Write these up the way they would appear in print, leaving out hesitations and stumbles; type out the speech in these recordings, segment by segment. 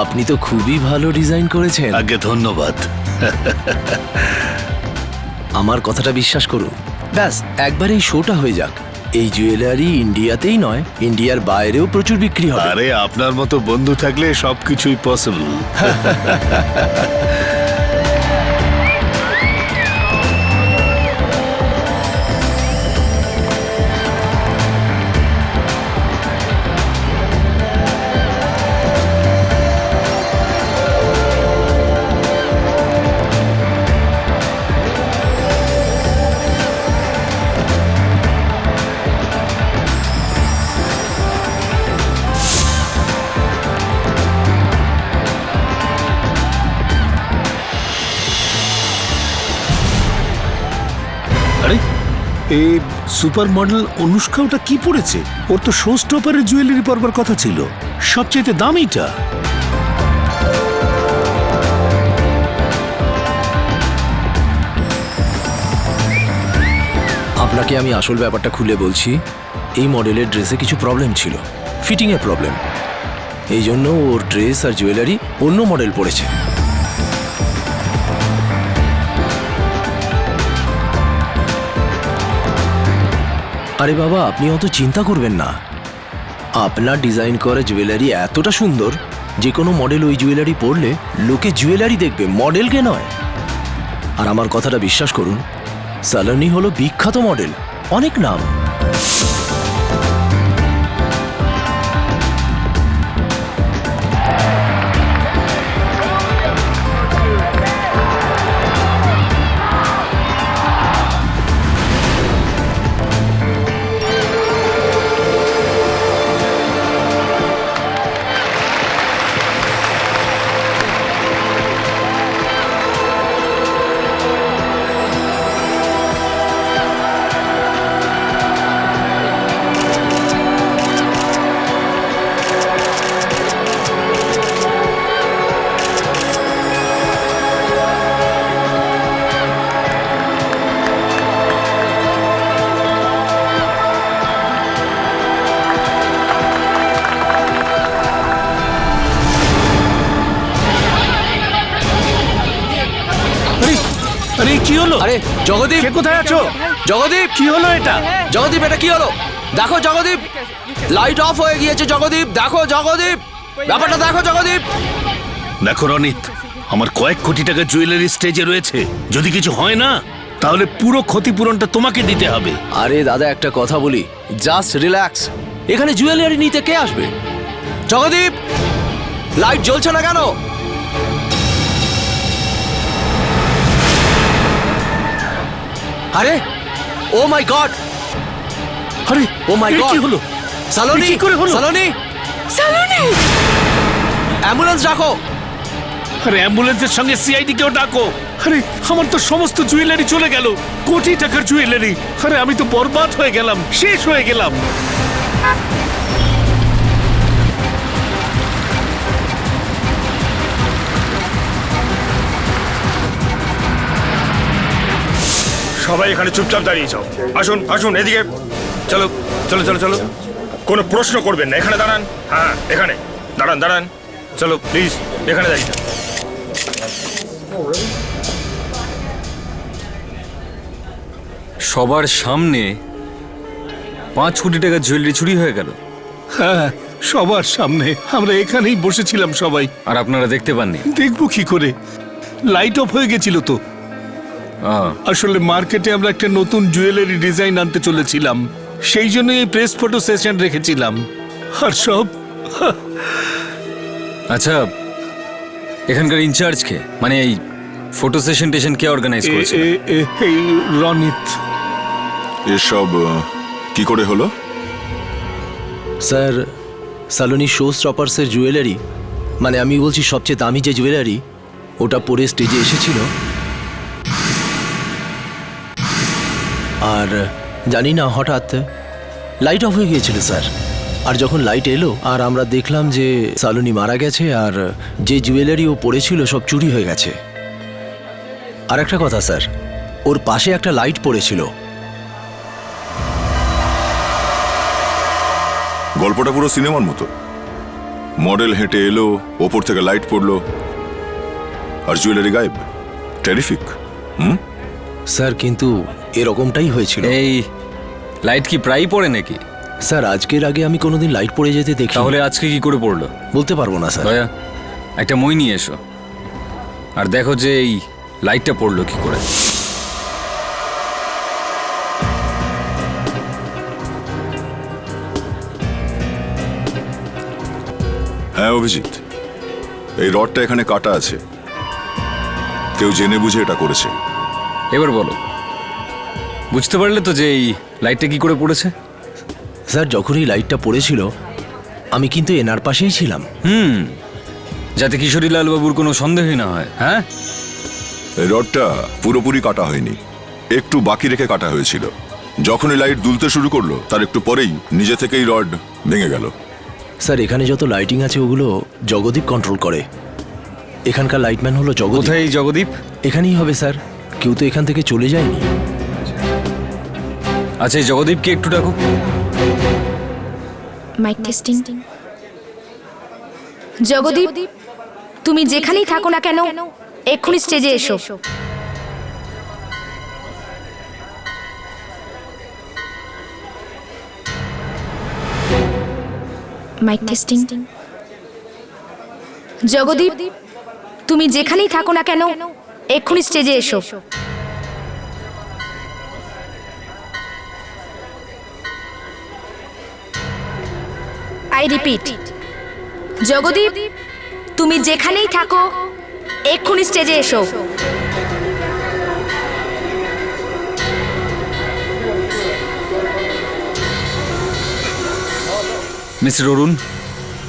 আপনি তো খুবই ভালো ডিজাইন করেছেন। আগে ধন্যবাদ। আমার কথাটা বিশ্বাস করুন, ব্যাস একবার এই শোটা হয়ে যাক। এই জুয়েলারি ইন্ডিয়াতেই নয়, ইন্ডিয়ার বাইরেও প্রচুর বিক্রি হবে। আরে আপনার মতো বন্ধু থাকলে সবকিছুই পসিবল। আরে এই সুপার মডেল অনুষ্কা ওটা কি পড়েছে? ওর তো শো স্টপারের জুয়েলারি পরবার কথা ছিল, সবচেয়ে দামিটা। আপনাকে আমি আসল ব্যাপারটা খুলে বলছি। এই মডেলের ড্রেসে কিছু প্রবলেম ছিল, ফিটিংয়ের প্রবলেম। এই জন্য ওর ড্রেস আর জুয়েলারি অন্য মডেল পড়েছে। আরে বাবা, আপনি অত চিন্তা করবেন না। আপনার ডিজাইন করা জুয়েলারি এতটা সুন্দর, যে কোনো মডেল ওই জুয়েলারি পরলে লোকে জুয়েলারি দেখবে, মডেলকে নয়। আর আমার কথাটা বিশ্বাস করুন, সালোনি হলো বিখ্যাত মডেল, অনেক নাম। আরে কি হলো? আরে জগদীপ, কে কোথায় আছো? জগদীপ কি হলো এটা? জগদীপ, এটা কি হলো? দেখো জগদীপ, লাইট অফ হয়ে গিয়েছে। জগদীপ দেখো, জগদীপ ব্যাপারটা দেখো। জগদীপ দেখো রনিত, আমার কয়েক কোটি টাকা জুয়েলারি স্টেজে রয়েছে। যদি কিছু হয় না, তাহলে পুরো ক্ষতিপূরণটা তোমাকে দিতে হবে। আরে দাদা, একটা কথা বলি, জাস্ট রিল্যাক্স। এখানে জুয়েলারি নিতে কে আসবে? জগদীপ, লাইট জ্বলছে না কেন? আরে ও মাই গড, আরে ও মাই এ গড, কি হলো? সালোনি, এ কি করে হলো? সালোনি, সালোনি, অ্যাম্বুলেন্স ডাকো। আরে অ্যাম্বুলেন্সের সঙ্গে সিআইডি কেও ডাকো। আরে আমার তো সমস্ত জুয়েলারি চলে গেল, কোটি টাকার জুয়েলারি। আরে আমি তো বরবাদ হয়ে গেলাম, শেষ হয়ে গেলাম। সবাই এখানে চুপচাপ দাঁড়িয়ে যাও। আসুন আসুন এদিকে, চলো চলো চলো চলো। কোনো প্রশ্ন করবেন না, এখানে দাঁড়ান। হ্যাঁ এখানে দাঁড়ান দাঁড়ান, চলো প্লিজ এখানে দাঁড়িয়ে যান। সবার সামনে 5 কোটি টাকার জুয়েলারি চুরি হয়ে গেল, হ্যাঁ সবার সামনে। আমরা এখানেই বসেছিলাম সবাই। আর আপনারা দেখতে পাননি? দেখবো কি করে, লাইট অফ হয়ে গেছিল তো। আহ, আসলে মার্কেটে আমরা একটা নতুন জুয়েলারি ডিজাইন আনতে চলেছিলাম, সেই জন্য এই প্রেস ফটো সেশন রেখেছিলাম। আর সব আচ্ছা, এখানকার ইনচার্জ কে, মানে এই ফটো সেশন টেশন কে অর্গানাইজ করেছে? এই রনিত। এসব কি করে হলো? স্যার, সালোনি শো স্টপার্সের জুয়েলারি, মানে আমি বলছি সবচেয়ে দামি যে জুয়েলারি, ওটা পরে স্টেজে এসেছিল। আর জানি না, হঠাৎ লাইট অফ হয়ে গিয়েছিল স্যার। আর যখন লাইট এলো আর আমরা দেখলাম যে সালোনি মারা গেছে, আর যে জুয়েলারি ও পরেছিল সব চুরি হয়ে গেছে। আর একটা কথা স্যার, ওর পাশে একটা লাইট পড়েছিল। গল্পটা পুরো সিনেমার মতো। মডেল হেঁটে এলো, ওপর থেকে লাইট পড়লো, আর জুয়েলারি গায়েব। টেরিফিক। স্যার কিন্তু এরকমটাই হয়েছিল। এই লাইট কি প্রায়ই পড়ে নাকি? স্যার আজকের আগে আমি কোনোদিন লাইট পড়ে যেতে দেখি। তাহলে আজকে কি করে পড়লো? বলতে পারবো না স্যার। দয়া, একটা মই নিয়ে এসো আর দেখো যে এই লাইটটা পড়লো কি করে। হ্যাঁ অভিজিৎ, এই রডটা এখানে কাটা আছে, কেউ জেনে বুঝে এটা করেছে। এবার বলো, বুঝতে পারলে তো যে এই লাইটটা কি করে পড়েছে? স্যার যখন এই লাইটটা পড়েছিল আমি কিন্তু এনার পাশেই ছিলাম। যাতে কিশোরীলাল বাবুর কোনো সন্দেহই না হয়। হ্যাঁ, এই রডটা পুরোপুরি কাটা হয়নি, একটু বাকি রেখে কাটা হয়েছিল। যখনই লাইট দুলতে শুরু করলো তার একটু পরেই নিজে থেকেই রড ভেঙে গেল। স্যার এখানে যত লাইটিং আছে ওগুলো জগদীপ কন্ট্রোল করে। এখানকার লাইটম্যান হলো জগদীপ। কোথায় এই জগদীপ? এখানেই হবে স্যার, কেউ তো এখান থেকে চলে যায়নি। আচ্ছা, এই জগদীপকে একটু ডাকো। Mic testing. জগদীপ, তুমি যেখানেই থাকো না কেন এক্ষুনি স্টেজে এসো। Mic testing. জগদীপ, তুমি যেখানেই থাকো না কেন এক্ষুনি স্টেজে এসো। আই রিপিট, জগদীপ, তুমি যেখানেই থাকো এক্ষুনি স্টেজে এসো। মিস্টার অরুণ,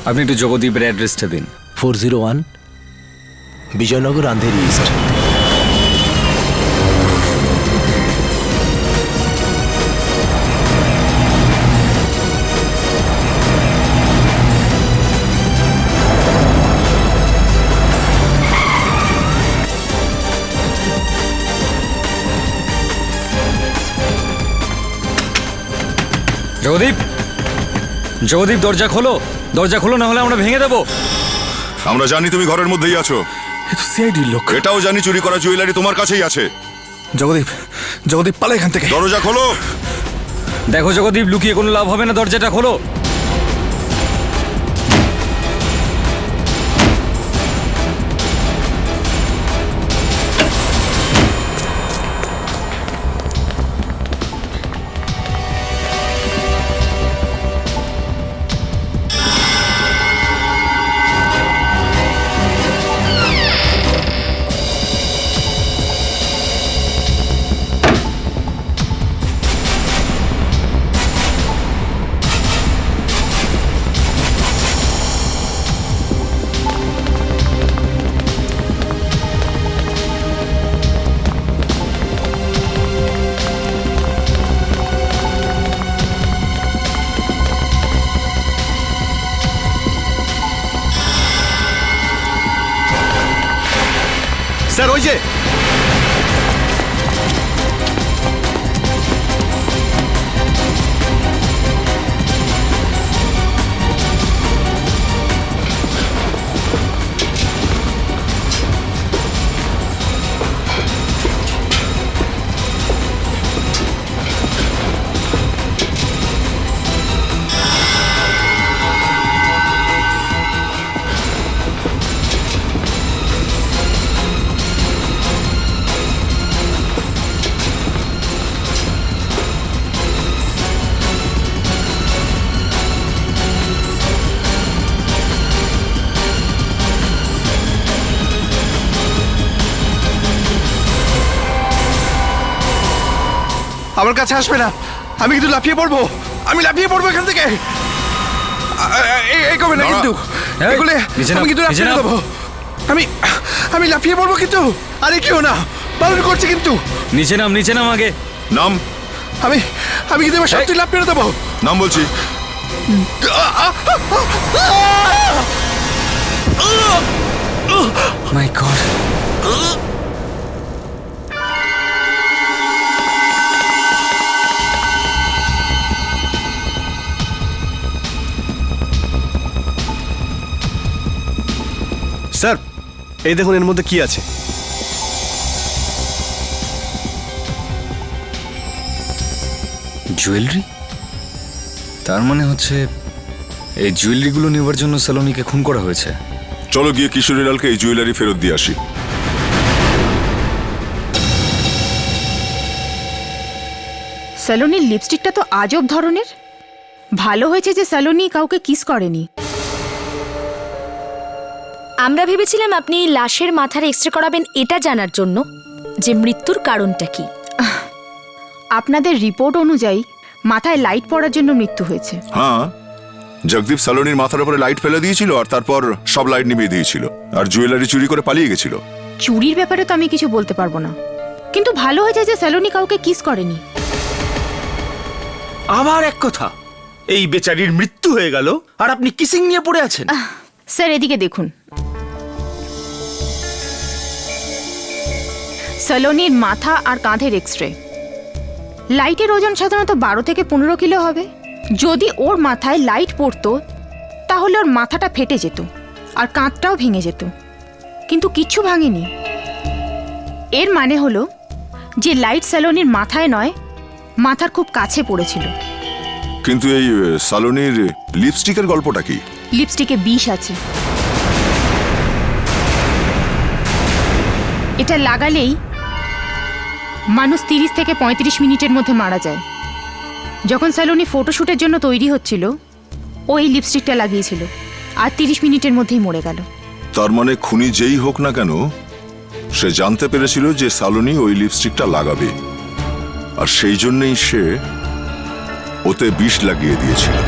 আপনি একটু জগদীপের অ্যাড্রেসটা দিন। 401 বিজয়নগর, আন্ধেরি ইস্ট। জগদীপ, জগদীপ, দরজা খোলো, দরজা খোলো, না হলে আমরা ভেঙে দেবো। আমরা জানি তুমি ঘরের মধ্যেই আছো, সিআইডির লোক। এটাও জানি চুরি করা জুয়েলারি তোমার কাছেই আছে। জগদীপ, জগদীপ পালা এখান থেকে। দরজা খোলো। দেখো জগদীপ, লুকিয়ে কোনো লাভ হবে না, দরজাটা খোলো। স্যার ওই যে আমার কাছে আসবে না, আমি কিন্তু লাফিয়ে পড়বো, আমি লাফিয়ে পড়বো এখান থেকে। এই কবে না কিন্তু এগুলো আমি কিন্তু লাফিয়ে দেবো, আমি লাফিয়ে পড়বো কিন্তু। আরে কেউ না, বারণ করছি কিন্তু। নিচে নাম, নিচে নাম আগে। নাম। আমি কিন্তু এবার সত্যি লাফিয়ে দেবো। নাম বলছি। মাই গড। স্যার এই দেখুন এর মধ্যে কি আছে। জুয়েলারি? তার মানে হচ্ছে এই জুয়েলারিগুলো নেবার জন্য সালোনিকে খুন করা হয়েছে। চলো গিয়ে কিশোরীলালকে এই জুয়েলারি ফেরত দিয়ে আসি। স্যালোনির লিপস্টিকটা তো আজব ধরনের। ভালো হয়েছে যে স্যালোনি কাউকে কিস করেনি। আমরা ভেবেছিলাম আপনি লাশের মাথার এক্সরে করাবেন এটা জানার জন্য যে মৃত্যুর কারণটা কি। আপনাদের রিপোর্ট অনুযায়ী মাথায় লাইট পড়ার জন্য মৃত্যু হয়েছে। হ্যাঁ, জগদীপ সালোনির মাথার উপরে লাইট ফেলে দিয়েছিল আর তারপর সব লাইট নিভিয়ে দিয়েছিল আর জুয়েলারি চুরি করে পালিয়ে গেছিল। চুরির ব্যাপারে তো আমি কিছু বলতে পারবো না, কিন্তু ভালো হয়েছে যে স্যালোনি কাউকে কিস করেনি। আবার এক কথা, এই বেচারির মৃত্যু হয়ে গেল আর আপনি কিসিং নিয়ে পড়ে আছেন। স্যার এদিকে দেখুন, স্যালোনির মাথা আর কাঁধের এক্সরে। লাইটের ওজন সাধারণত 12 থেকে 15 কিলো হবে। যদি ওর মাথায় লাইট পড়তো তাহলে ওর মাথাটা ফেটে যেত আর কাঁধটাও ভেঙে যেত, কিন্তু কিচ্ছু ভাঙেনি। এর মানে হলো যে লাইট স্যালোনির মাথায় নয়, মাথার খুব কাছে পড়েছিল। কিন্তু এই সালোনির লিপস্টিকের গল্পটা কি? লিপস্টিকে বিষ আছে। এটা লাগালেই মানুষ 30 থেকে 35 মিনিটের মধ্যে মারা যায়। যখন স্যালোনি ফটোশ্যুটের জন্য তৈরি হচ্ছিল ও এই লিপস্টিকটা লাগিয়েছিল আর 30 মিনিটের মধ্যেই মরে গেল। তার মানে খুনি যেই হোক না কেন সে জানতে পেরেছিল যে সালোনি ওই লিপস্টিকটা লাগাবে আর সেই জন্যই সে ওতে বিষ লাগিয়ে দিয়েছিল।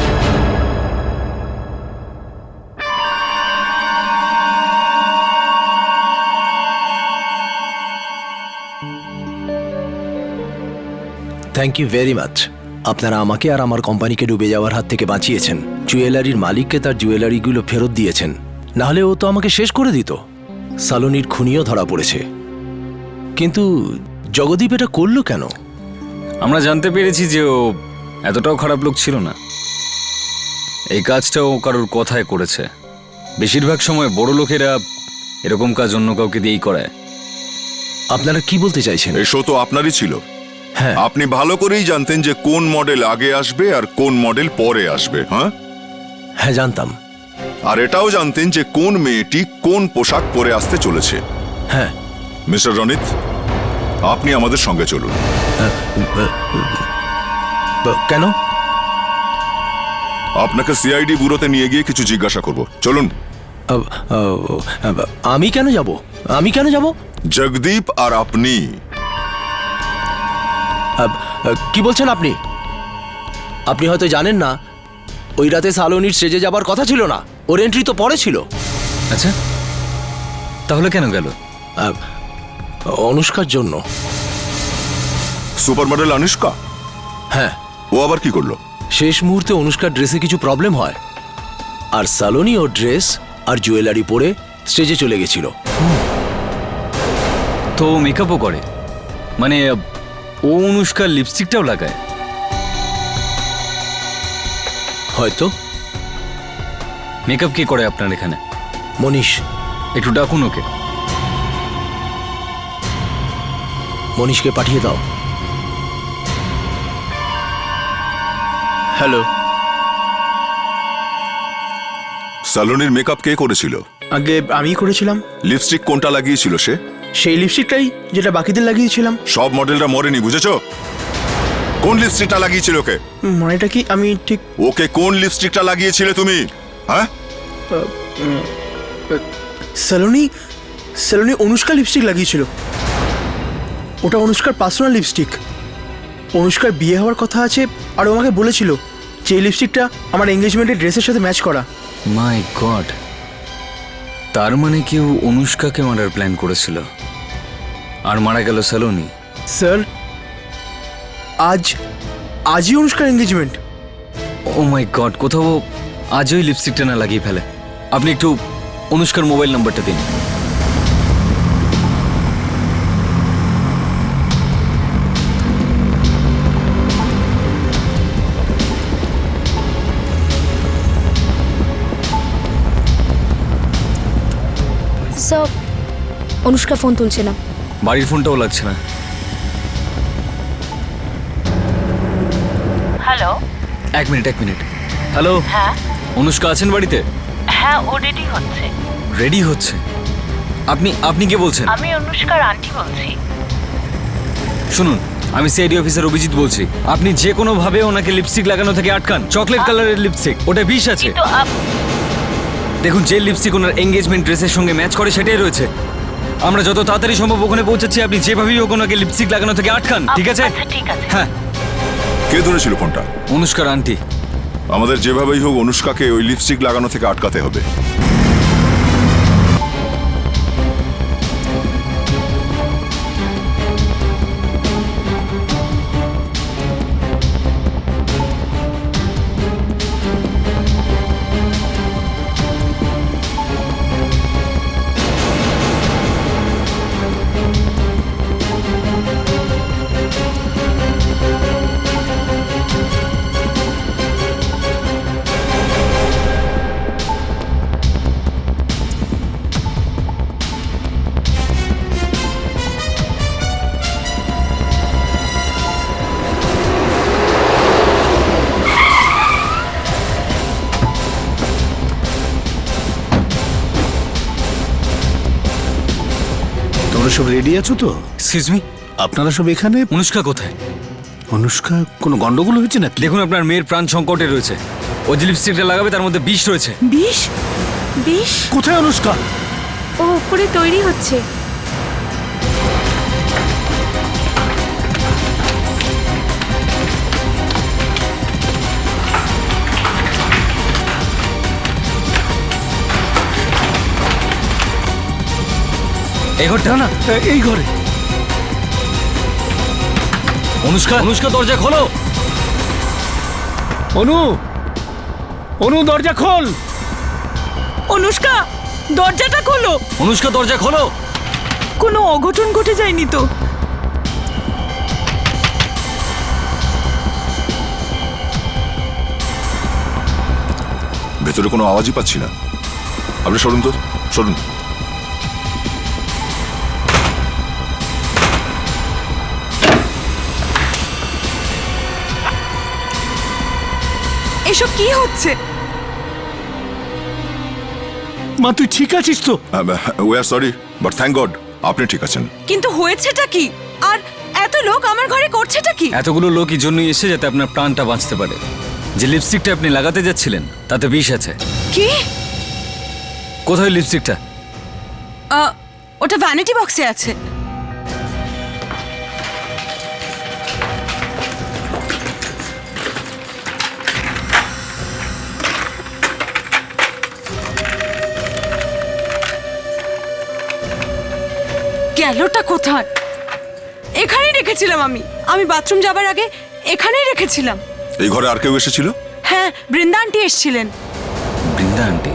Thank you very much. আপনারা আমাকে আর আমার কোম্পানিকে ডুবে যাওয়ার হাত থেকে বাঁচিয়েছেন। জুয়েলারির মালিককে তার জুয়েলারিগুলো ফেরত দিয়েছেন, নাহলে ও তো আমাকে শেষ করে দিত। সালোনির খুনিও ধরা পড়েছে, কিন্তু জগদীপ এটা করলো কেন? আমরা জানতে পেরেছি যে ও এতটাও খারাপ লোক ছিল না। এই কাজটাও কারোর কথায় করেছে। বেশিরভাগ সময় বড় লোকেরা এরকম কাজ অন্য কাউকে দিয়েই করায়। আপনারা কি বলতে চাইছেন? এই শো তো আপনারই ছিল। হ্যাঁ, আপনি ভালো করেই জানতেন যে কোন মডেল আগে আসবে আর কোন মডেল পরে আসবে। হ্যাঁ হ্যাঁ জানতাম। আর এটাও জানতেন যে কোন মেয়েটি কোন পোশাক পরে আসতে চলেছে। হ্যাঁ। মিস্টার রনিত, আপনি আমাদের সঙ্গে চলুন। কেন? আপনাকে সিআইডি ব্যুরোতে নিয়ে গিয়ে কিছু জিজ্ঞাসা করব। চলুন। আমি কেন যাব? আমি কেন যাব? জগদীপ আর আপনি। কি বলছেন আপনি? আপনি হয়তো জানেন না, ওই রাতে সালোনির স্টেজে যাবার কথা ছিল না। ওর এন্ট্রি তো পরে ছিল। আচ্ছা, তাহলে কেন গেল? অনুষ্কার জন্য। Super model Anushka? হ্যাঁ। ও আবার কি করলো? শেষ মুহূর্তে অনুষ্কার ড্রেসে কিছু প্রবলেম হয় আর সালোনি ওর ড্রেস আর জুয়েলারি পরে স্টেজে চলে গেছিল। তো মেকআপও করে, মানে ও অনুষ্কার লিপস্টিকটাও লাগায়? হয়তো। মেকআপ কে করে আপনার এখানে? মনীষ। একটু ডাকুন ওকে। মনীষকে পাঠিয়ে দাও। হ্যালো। সালোনির মেকআপ কে করেছিল? আগে আমি করেছিলাম। লিপস্টিক কোনটা লাগিয়েছিল সে? সেই লিপস্টিকটাই যেটা বাকিদের লাগিয়েছিলাম। সব মডেলরা মরেনি, বুঝেছো? কোন লিপস্টিকটা লাগিয়েছিল ওকে? মানেটা কি? আমি ঠিক ওকে কোন লিপস্টিকটা লাগিয়েছিলে তুমি? হ্যাঁ, স্যালোনি অনুষ্কা লিপস্টিক লাগিয়েছিল। ওটা অনুষ্কার পার্সোনাল লিপস্টিক। অনুষ্কার বিয়ে হওয়ার কথা আছে আর ও আমাকে বলেছিল যে এই লিপস্টিকটা আমার এঙ্গেজমেন্টের ড্রেসের সাথে ম্যাচ করা। মাই গড, তার মানে কেউ অনুষ্কাকে মারার প্ল্যান করেছিল আর মারা গেল সালোনি। স্যার, আজই অনুষ্কার এঙ্গেজমেন্ট। ও মাই গড, কোথাও আজই লিপস্টিকটা না লাগিয়ে ফেলে। আপনি একটু অনুষ্কার মোবাইল নাম্বারটা দিন। স্যার অনুষ্কা ফোন তুলছে না। বাড়ির ফোনটাও লাগছে না। হ্যালো। এক মিনিট হ্যালো, হ্যাঁ অনুষ্কা আছেন বাড়িতে? হ্যাঁ, ও রেডি হচ্ছে। রেডি হচ্ছে? আপনি কে বলছেন? আমি অনুষ্কার আন্টি বলছি। শুনুন, আমি সিআইডি অফিসার অভিজিৎ বলছি। আপনি যে কোনো ভাবে ওনাকে লিপস্টিক লাগানো থেকে আটকান। চকলেট কালারের লিপস্টিক, ওটা বিষ আছে। কিন্তু দেখুন, যে লিপস্টিক ওনার এঙ্গেজমেন্ট ড্রেসের সঙ্গে ম্যাচ করে সেটাই রয়েছে। আমরা যত তাড়াতাড়ি সম্ভব ওখানে পৌঁছাচ্ছি। আপনি যেভাবেই হোক ওনাকে লিপস্টিক লাগানো থেকে আটকান, ঠিক আছে? আচ্ছা ঠিক আছে। হ্যাঁ। কে ধরেছিল ফোনটা? অনুষ্কার আন্টি। আমাদের যেভাবেই হোক অনুষ্কাকে ওই লিপস্টিক লাগানো থেকে আটকাতে হবে। তোমরা সব রেডি আছো তো? এক্সকিউজ মি, আপনারা সব এখানে? অনুষ্কা কোথায়? অনুষ্কা কোনো গন্ডগোল হয়েছে নাকি? দেখুন, আপনার মেয়ের প্রাণ সংকটে রয়েছে। ও যে লিপস্টিকটা লাগাবে তার মধ্যে বিষ রয়েছে। বিষ? বিষ? কোথায় অনুষ্কা? ও উপরে তৈরি হচ্ছে। এই ঘরটা? না এই ঘরে। অনুষ্কা দরজা খোলো। অনু দরজা খোল। অনুষ্কা দরজাটা খোলো। অনুষ্কা দরজা খোলো। কোনো অঘটন ঘটে যায়নি তো? ভেতরে কোনো আওয়াজই পাচ্ছি না। আপনি সরুন তো, সরুন। এসব কি হচ্ছে? মা তুই ঠিক আছিস তো? We are sorry, but thank god আপনি ঠিক আছেন। কিন্তু হয়েছেটা কি? আর এত লোক আমার ঘরে করছেটা কি? এতগুলো লোক এই জন্যই এসে যাতে আপনার প্রাণটা বাঁচতে পারে। যে লিপস্টিকটা আপনি লাগাতে যাচ্ছিলেন তাতে বিষ আছে। কি? কোথায় লিপস্টিকটা? ওটা ভ্যানিটি বক্সে আছে। গেলটা কোথায়? এখানেই রেখেছিলাম আমি বাথরুম যাবার আগে এখানেই রেখেছিলাম। এই ঘরে আর কেউ এসেছিল? হ্যাঁ, বৃন্দা আন্টি এসেছিলেন। বৃন্দা আন্টি?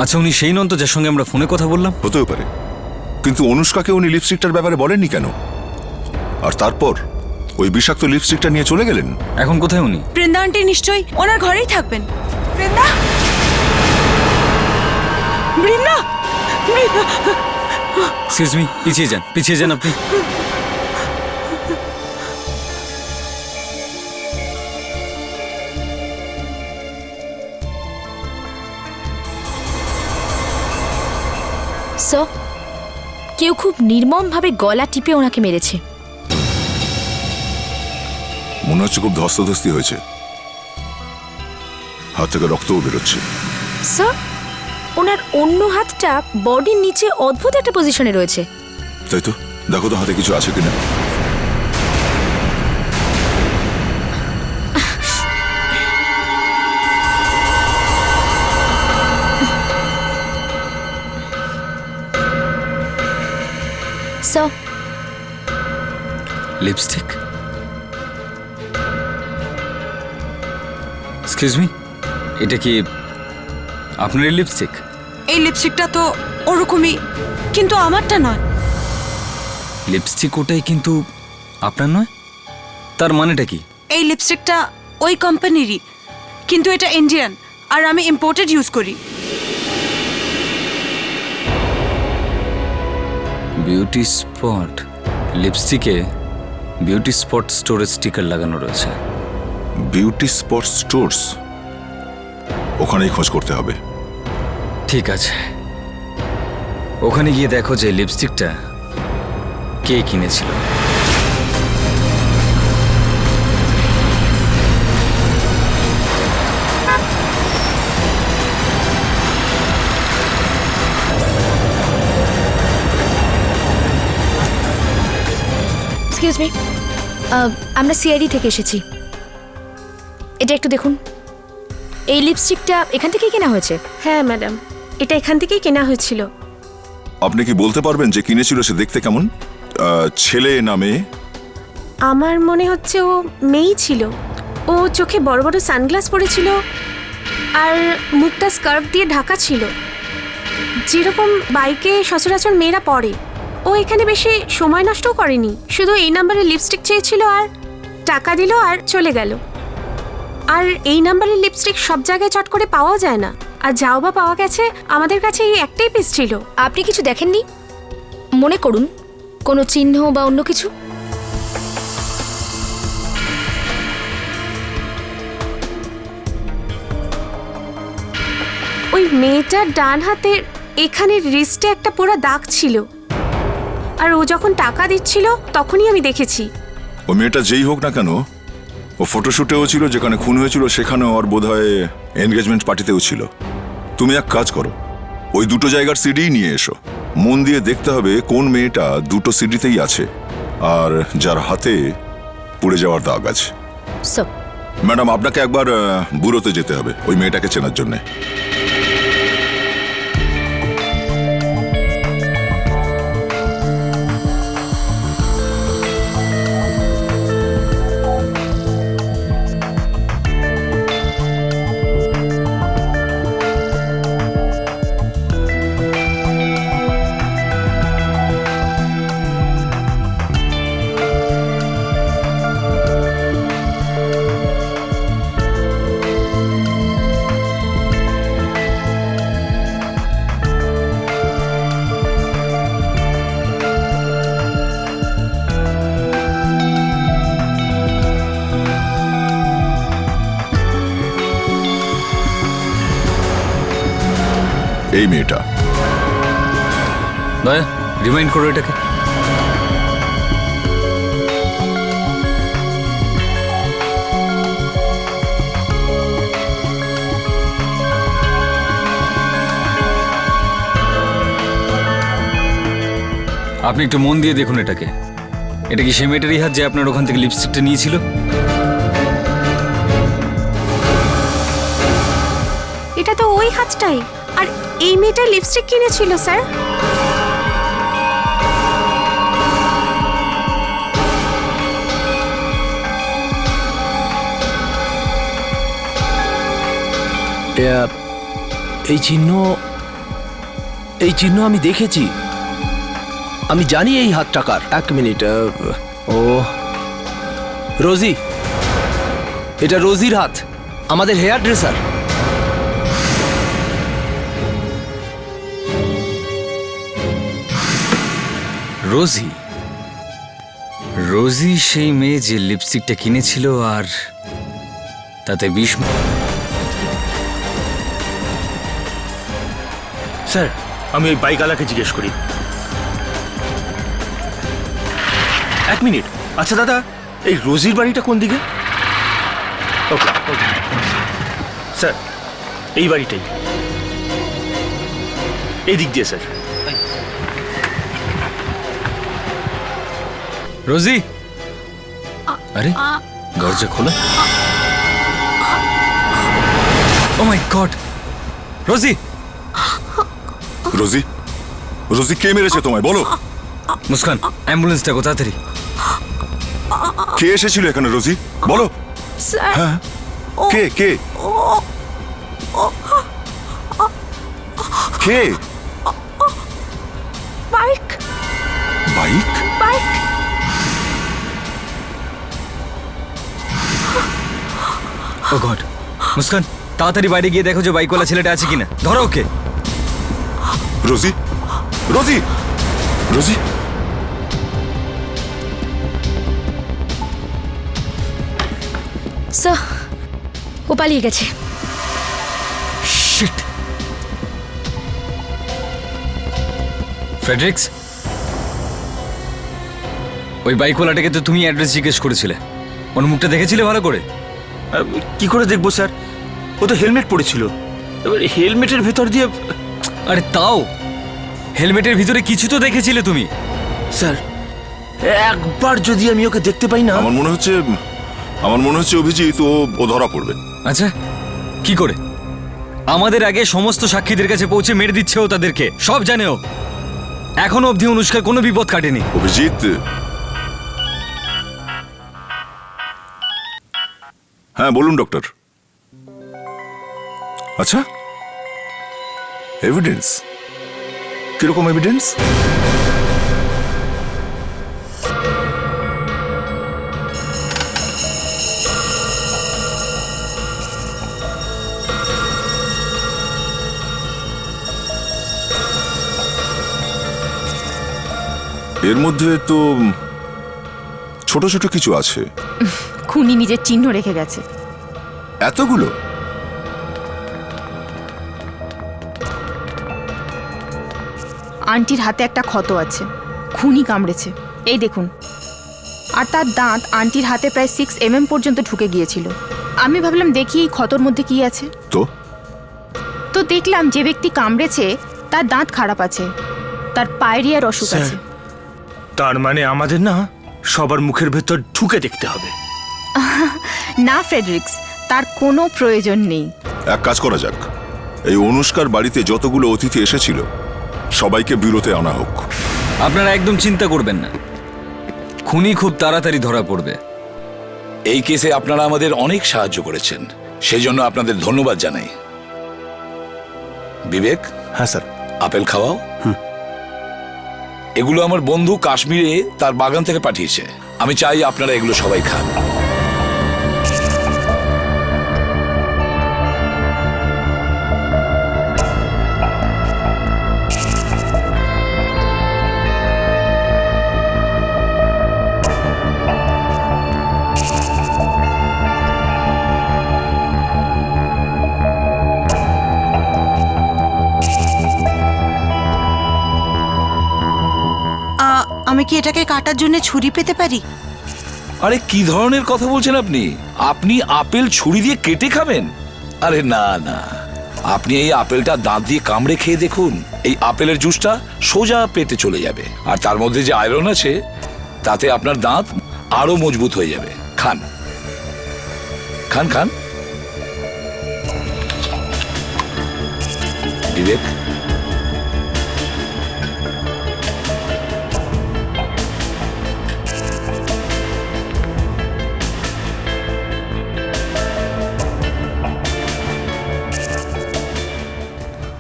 আচ্ছা, উনি সেই নন তো যার সঙ্গে আমরা ফোনে কথা বললাম? হতেও পারে, কিন্তু অনুষ্কাকে উনি লিপস্টিকটার ব্যাপারে বলেননি কেন? আর তারপর ওই বিষাক্ত লিপস্টিকটা নিয়ে চলে গেলেন। এখন কোথায় উনি? বৃন্দা আন্টি নিশ্চয়ই ওনার ঘরেই থাকবেন। বৃন্দা, বৃন্দা, বৃন্দা। এক্সকিউজ মি, পিছিয়ে যান আপনি। স্যার কেউ খুব নির্মমভাবে গলা টিপে ওনাকে মেরেছে। মনে হচ্ছে খুব ধস্তাধস্তি হয়েছে, হাত থেকে রক্তও বেরোচ্ছে। স্যার ওনার অন্য হাতটা বডির নিচে অদ্ভুত একটা পজিশনে রয়েছে। তাই তো, দেখো তো হাতে কিছু আছে কিনা। Sir lipstick? এক্সকিউজ মি, এটা কি আপনার লিপস্টিক? এই লিপস্টিকটা তো ওরকমই, কিন্তু আমারটা নয়। লিপস্টিক ওটাই, কিন্তু আপনার নয়? তার মানেটা কি? এই লিপস্টিকটা ওই কোম্পানিরই, কিন্তু এটা ইন্ডিয়ান আর আমি ইম্পোর্টেড ইউজ করি। বিউটি স্পট লিপস্টিকে বিউটি স্পট স্টোরেজ স্টিকার লাগানো রয়েছে। বিউটি স্পট স্টোরস, ওখানেই খোঁজ করতে হবে। ঠিক আছে, ওখানে গিয়ে দেখো যে লিপস্টিকটা কে কিনেছিল। এক্সকিউজ মি, আমরা সিআইডি থেকে এসেছি। এটা একটু দেখুন, এই লিপস্টিকটা এখান থেকেই কেনা হয়েছে। হ্যাঁ ম্যাডাম, এটা এখান থেকেই কেনা হয়েছিল। আপনি কি বলতে পারবেন যে কিনেছিল সে দেখতে কেমন? ছেলে না মেয়ে? আমার মনে হচ্ছে ও মেয়েই ছিল। ও চোখে বড় বড় সানগ্লাস পরেছিল আর মুখটা স্কার্ফ দিয়ে ঢাকা ছিল, যেরকম বাইকে সচরাচর মেয়েরা পরে। ও এখানে বেশি সময় নষ্টও করেনি, শুধু এই নাম্বারের লিপস্টিক চেয়েছিল আর টাকা দিল আর চলে গেল। আর এই নাম্বারের লিপস্টিক সব জায়গায় চট করে পাওয়া যায় না, আর যাও বা পাওয়া গেছে আমাদের কাছে এই একটাই পিস ছিল। আপনি কিছু দেখেননি? মনে করুন কোনো চিহ্ন বা অন্য কিছু? ওই মেয়েটার ডান হাতের এখানে রিস্টে একটা পুরো দাগ ছিল, আর ও যখন টাকা দিচ্ছিল তখনই আমি দেখেছি। ও মেয়েটা যেই হোক না কেন, ও ফটোশুটেও ছিল, যেখানে খুন হয়েছিল সেখানে ওর বোধহয় এনগেজমেন্ট পার্টিতেও ছিল। তুমি এক কাজ করো, ওই দুটো জায়গার সিডি নিয়ে এসো। মন দিয়ে দেখতে হবে কোন মেয়েটা দুটো সিডিতেই আছে আর যার হাতে পুড়ে যাওয়ার দাগ আছে। সব ম্যাডাম, আপনাকে একবার ব্যুরোতে যেতে হবে ওই মেয়েটাকে চেনার জন্যে। এই মেয়েটা। দয়া রিমাইন্ড করো এটাকে। আপনি একটু মন দিয়ে দেখুন এটাকে। এটা কি সে মেয়েটারই হাত যে আপনার ওখান থেকে লিপস্টিকটা নিয়েছিল? এটা তো ওই হাতটাই, আর এই মেয়েটা লিপস্টিক কিনেছিল স্যার। এই চিহ্ন আমি দেখেছি, আমি জানি এই হাত টাকার। এক মিনিট, ও রোজি, এটা রোজির হাত, আমাদের হেয়ার ড্রেসার। রোজি? রোজি সেই মেয়ে যে লিপস্টিকটা কিনেছিল আর তাতে বিষ। স্যার, আমি ওই বাইকওয়ালাকে জিজ্ঞেস করি। এক মিনিট। আচ্ছা দাদা, এই রোজির বাড়িটা কোন দিকে? ওকে স্যার, এই বাড়িটাই, এই দিক দিয়ে স্যার। রোজি, আরে দরজা খোলা। ও মাই গড! রোজি! রোজি, রোজি কে মেরেছে তোমায় বলো? মুস্কান, অ্যাম্বুলেন্সটা কো তাড়াতাড়ি। কে এসেছিল এখানে রোজি বলো? হ্যাঁ, কে কে কে? Bike bike? Bike oh God! Muskan, তাড়াতাড়ি বাইরে গিয়ে দেখো যে বাইকওয়ালা ছেলেটা আছে কিনা। ধরো ওকে। রোজি, রোজি, রোজি, স্যার ও পালিয়ে গেছে। শিট। ফ্রেডরিক্স, ওই বাইকওয়ালাটাকে তো তুমি অ্যাড্রেস জিজ্ঞেস করেছিলে, ওর মুখটা দেখেছিলে ভালো করে? কি করে দেখবো স্যার, ও তো হেলমেট পরেছিল, এবার হেলমেটের ভেতর দিয়ে। আরে তাও হেলমেটের ভিতরে কিছু তো দেখেছিলে তুমি। স্যার একবার যদি আমি ওকে দেখতে পাই না। আমার মনে হচ্ছে অভিজিৎ ও ধরা পড়বে। আচ্ছা, কি করে? আমাদের আগে সমস্ত সাক্ষীদের কাছে পৌঁছে মেরে দিচ্ছে ও তাদেরকে, সব জানে ও। এখনো অবধি অনুষ্কার কোনো বিপদ কাটেনি। অভিজিৎ, হ্যাঁ বলুন ডক্টর। আচ্ছা, এভিডেন্স? কিরকম এভিডেন্স? এর মধ্যে তো ছোট ছোট কিছু আছে। খুনি নিজের চিহ্ন রেখে গেছে। এতগুলো? আন্টির হাতে একটা ক্ষত আছে, খুনি কামড়েছে, এই দেখুন। আর তার দাঁত আন্টির হাতে প্রায় 6 mm পর্যন্ত ঢুকে গিয়েছিল। আমি ভাবলাম দেখি এই ক্ষতর মধ্যে কি আছে। তো দেখলাম যে ব্যক্তি কামড়েছে তার দাঁত খারাপ আছে, তার পায়রিয়ার অসুখ আছে। তার মানে আমাদের না সবার মুখের ভেতর ঢুকে দেখতে হবে? না ফ্রেডরিক্স, তার কোনো প্রয়োজন নেই। এক কাজ করা যাক, এই অনুষ্কার বাড়িতে যতগুলো অতিথি এসেছিল সবাইকে বিরতে আনা হোক। আপনারা একদম চিন্তা করবেন না, খুনি খুব তাড়াতাড়ি ধরা পড়বে। এই কেসে আপনারা আমাদের অনেক সাহায্য করেছেন, সেই জন্য আপনাদের ধন্যবাদ জানাই। বিবেক। হ্যাঁ স্যার। আপেল খাওয়াও। এগুলো আমার বন্ধু কাশ্মীরে তার বাগান থেকে পাঠিয়েছে, আমি চাই আপনারা এগুলো সবাই খান। আমি কি এটাকে কাটার জন্য ছুরি পেতে পারি? আরে কি ধরনের কথা বলছেন আপনি? আপনি আপেল ছুরি দিয়ে কেটে খাবেন? আরে না না, আপনি এই আপেলটা দাঁত দিয়ে কামড়ে খেয়ে দেখুন, এই আপেলের জুসটা সোজা পেটে চলে যাবে, আর তার মধ্যে যে আয়রন আছে তাতে আপনার দাঁত আরো মজবুত হয়ে যাবে। খান খান খান। বিবেক,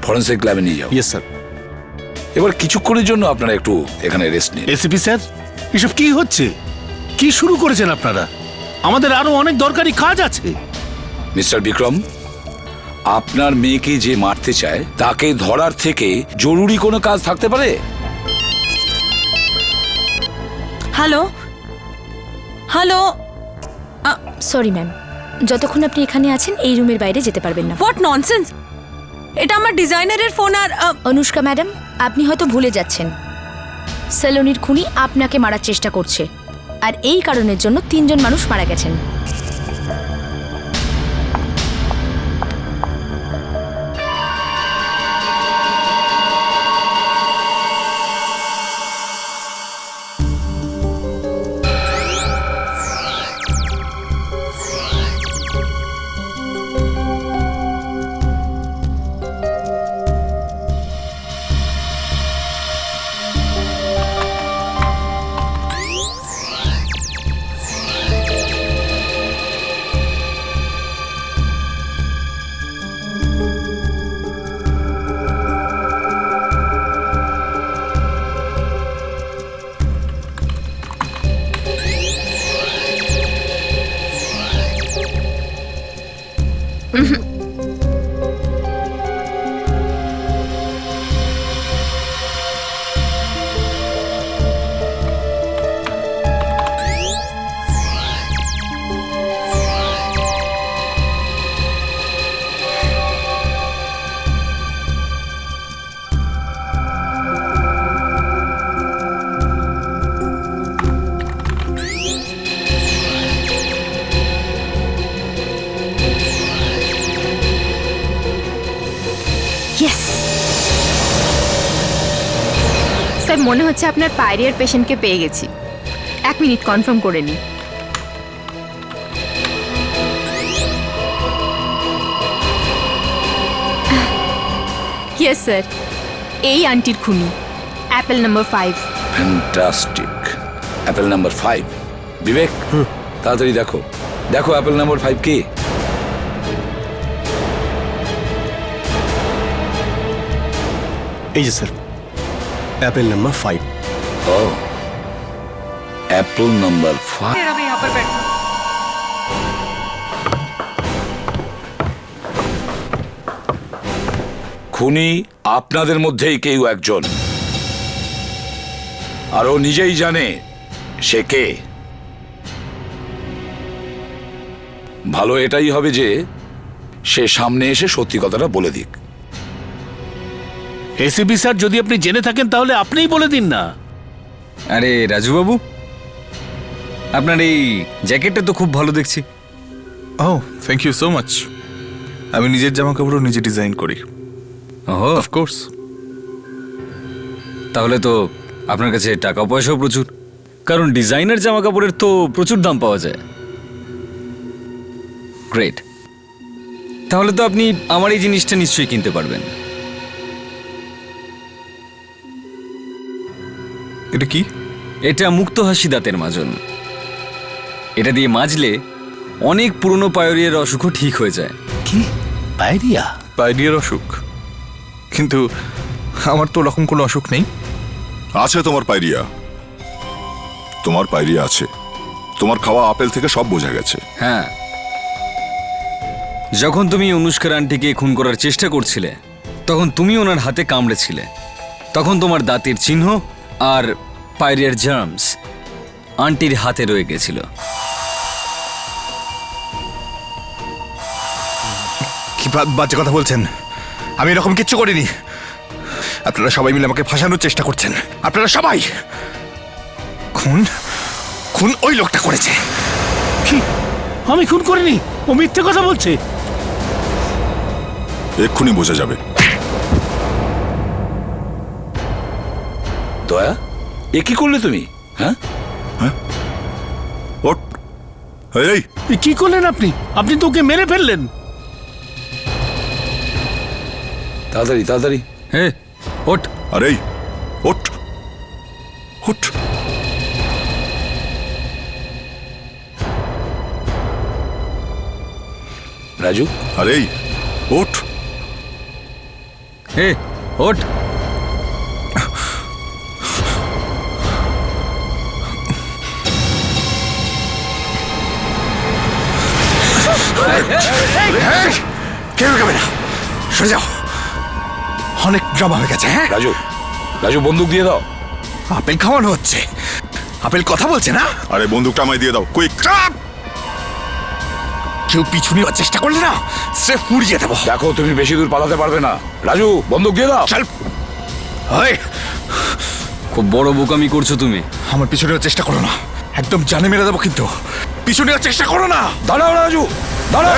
ফরেন্সিক ল্যাবে নিয়ে যাও। Yes sir. এবার কিছুক্ষণের জন্য আপনারা একটু এখানে রেস্ট নিন। এসিপি স্যার, এসব কি হচ্ছে? কি শুরু করেছেন আপনারা? আমাদের আরো অনেক দরকারি কাজ আছে। মিস্টার বিক্রম, আপনার মেয়েকে যে মারতে চায় তাকে ধরার থেকে জরুরি কোনো কাজ থাকতে পারে? Hello hello. সরি ম্যাম, যতক্ষণ আপনি এখানে আছেন এই রুমের বাইরে যেতে পারবেন না। What nonsense! এটা আমার ডিজাইনারের ফোন। আর অনুষ্কা ম্যাডাম, আপনি হয়তো ভুলে যাচ্ছেন, সেলোনির খুনি আপনাকে মারার চেষ্টা করছে, আর এই কারণের জন্য 3 জন মানুষ মারা গেছেন। স্যার মনে হচ্ছে আপনার পাইরিয়ার পেশেন্টকে পেয়ে গেছি। 1 মিনিট কনফার্ম করে নিই। ইয়েস স্যার, এই আন্টির খুনি, Apple number 5। Fantastic. Apple number 5। বিবেক, তাড়াতাড়ি দেখো দেখো অ্যাপেল নাম্বার 5 কে। এই যে স্যার, অ্যাপেল নাম্বার 5। ও, অ্যাপেল নাম্বার 5। খুনি আপনাদের মধ্যেই কেউ একজন, আর ও নিজেই জানে সে কে। ভালো এটাই হবে যে সে সামনে এসে সত্যি কথাটা বলে দিক। এসিপি স্যার, যদি আপনি জেনে থাকেন তাহলে আপনিই বলে দিন না। আরে রাজুবাবু, আপনার এই জ্যাকেটটা তো খুব ভালো দেখছি। ও থ্যাংক ইউ সো মাচ। আমি নিজের জামা কাপড়ও নিজে ডিজাইন করি। ওহো, অফকোর্স। তাহলে তো আপনার কাছে টাকা পয়সাও প্রচুর, কারণ ডিজাইনার জামা কাপড়ের তো প্রচুর দাম পাওয়া যায়। গ্রেট। তাহলে তো আপনি আমার এই জিনিসটা নিশ্চয়ই কিনতে পারবেন। এটা কি? এটা মুক্ত হাসি দাঁতের মাজন। এটা দিয়ে মাজলে অনেক পুরনো পায়োরিয়ার অসুখও ঠিক হয়ে যায়। কি পায়রিয়া? পাইরিয়ার অসুখ? কিন্তু আমার তো ওরকম কোনো অসুখ নেই। আছে তোমার পাইরিয়া, তোমার পাইরিয়া আছে। তোমার খাওয়া আপেল থেকে সব বোঝা গেছে। হ্যাঁ, যখন তুমি অনুষ্কার আন্টিকে খুন করার চেষ্টা করছিলে তখন তুমি ওনার হাতে কামড়েছিলে। তখন তোমার দাঁতের চিহ্ন আর পাইরিয়ার জার্মস আন্টির হাতে রয়ে গেছিল। কি বাজে কথা বলছেন? আমি এরকম কিচ্ছু করিনি। আপনারা সবাই মিলে আমাকে ফাঁসানোর চেষ্টা করছেন। আপনারা সবাই। খুন খুন ওই লোকটা করেছে। কি? আমি খুন করিনি, ও মিথ্যে কথা বলছে। এক্ষুনি বোঝা যাবে। দয়া, এ কি করলে তুমি? হ্যাঁ, ওঠ। এই এ কি করলেন আপনি? আপনি তো ওকে মেরে ফেললেন। তাড়াতাড়ি তাড়াতাড়ি। হে ওঠ। আরে ওঠ ওঠ। রাজু, আরে ওঠ। হে ওঠ। কেউ খাবে না, সরে যাও। অনেক ড্রামা হয়ে গেছে। হ্যাঁ রাজু, রাজু বন্দুক দিয়ে দাও। আপেল খাওয়ানো হচ্ছে, আপেল কথা বলছে না। আরে বন্দুকটা আমায় দিয়ে দাও, কুইক। কেউ পিছু নেওয়ার চেষ্টা করলে না সে পুড়িয়ে দেবো। দেখো তুমি বেশি দূর পালাতে পারবে না। রাজু বন্দুক দিয়ে দাও। চল। খুব বড় বোকামি করছো তুমি। আমার পিছু নেওয়ার চেষ্টা করো না, একদম জানে মেরে দেবো। কিন্তু পিছু নেওয়ার চেষ্টা করো না। দাঁড়াও রাজু, দাঁড়াও।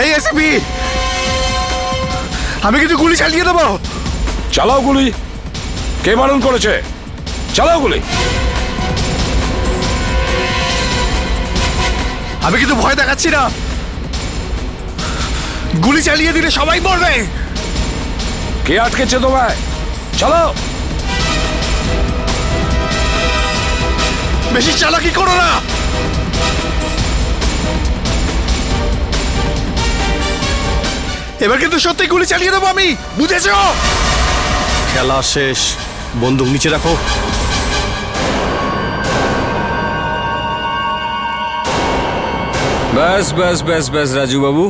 এই এসপি, আমি কিন্তু গুলি চালিয়ে দেবো। চালাও গুলি। কে বারণ করেছে? চালাও গুলি। আমি কিন্তু ভয় দেখাচ্ছি না। গুলি চালিয়ে দিলে সবাই মরবে। কে আটকেছে তোমায়? চালাও। বেশি চালাকি করো না। এবার কিন্তু সত্যি গুলি চালিয়ে দেবো আমি, বুঝেছো? খেলা শেষ, বন্দুক নিচে রাখো। ব্যাস ব্যাস ব্যাস ব্যাস রাজু বাবু,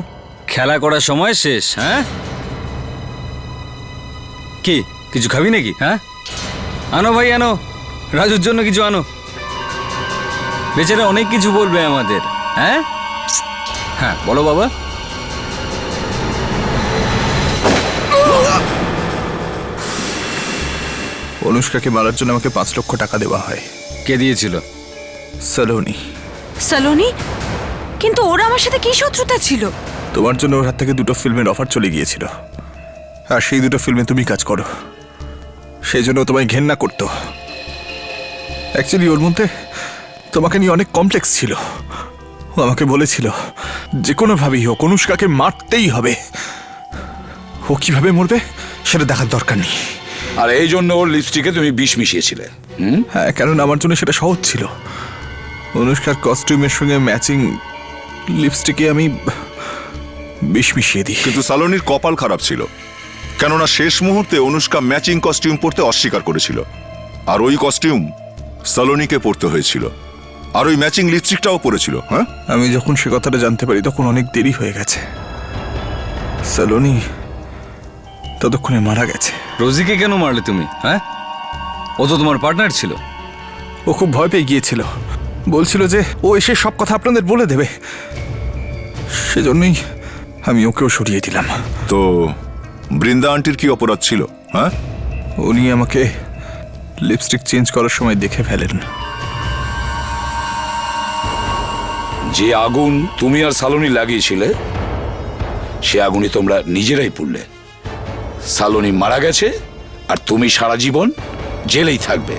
খেলা করার সময় শেষ। হ্যাঁ, কি কিছু খাবি নাকি? হ্যাঁ, আনো ভাই আনো, রাজুর জন্য কিছু আনো। বেচারা অনেক কিছু বলবে আমাদের। হ্যাঁ হ্যাঁ, বলো বাবা। অনুষ্কাকে মারার জন্য আমাকে 5 লক্ষ টাকা দেওয়া হয়। কে দিয়েছিল? সালোনি। সালোনি? কিন্তু ওর আমার সাথে কি শত্রুতা ছিল? তোমার জন্য ওর হাত থেকে 2টো ফিল্মের অফার চলে গিয়েছিল, আর সেই 2টো ফিল্মে তুমি কাজ করো, সেই জন্য তোমায় ঘেন্না করতো। অ্যাকচুয়ালি ওর মধ্যে তোমাকে নিয়ে অনেক কমপ্লেক্স ছিল। ও আমাকে বলেছিল যে কোনোভাবেই হোক অনুষ্কাকে মারতেই হবে। ও কিভাবে মরবে সেটা দেখার দরকার নেই। আর এই জন্য ওর লিপস্টিকে তুমি বিষ মিশিয়েছিলে? হ্যাঁ, কারণ আমার জন্য সেটা সহজ ছিল। অনুষ্কার কস্টিউমের সঙ্গে ম্যাচিং লিপস্টিকে আমি বিষ মিশিয়ে দিই। কিন্তু সালোনির কপাল খারাপ ছিল, কেননা শেষ মুহূর্তে অনুষ্কা ম্যাচিং কস্টিউম পরতে অস্বীকার করেছিল, আর ওই কস্টিউম সালোনিকে পরতে হয়েছিল, আর ওই ম্যাচিং লিপস্টিকটাও পরেছিল। হ্যাঁ, আমি যখন সে কথাটা জানতে পারি তখন অনেক দেরি হয়ে গেছে। সালোনি ততক্ষণে মারা গেছে। রোজিকে কেন মারলে তুমি? হ্যাঁ, ও তো তোমার পার্টনার ছিল। ও খুব ভয় পেয়ে গিয়েছিল, বলছিল যে ও এসে সব কথা আপনাদের বলে দেবে, সেজন্যই আমি ওকেও সরিয়ে দিলাম। তো বৃন্দা আন্টির কি অপরাধ ছিল? হ্যাঁ, উনি আমাকে লিপস্টিক চেঞ্জ করার সময় দেখে ফেলেন। যে আগুন তুমি আর সালোনি লাগিয়েছিলে সে আগুনই তোমরা নিজেরাই পুড়লে। সালোনি মারা গেছে আর তুমি সারা জীবন জেলেই থাকবে।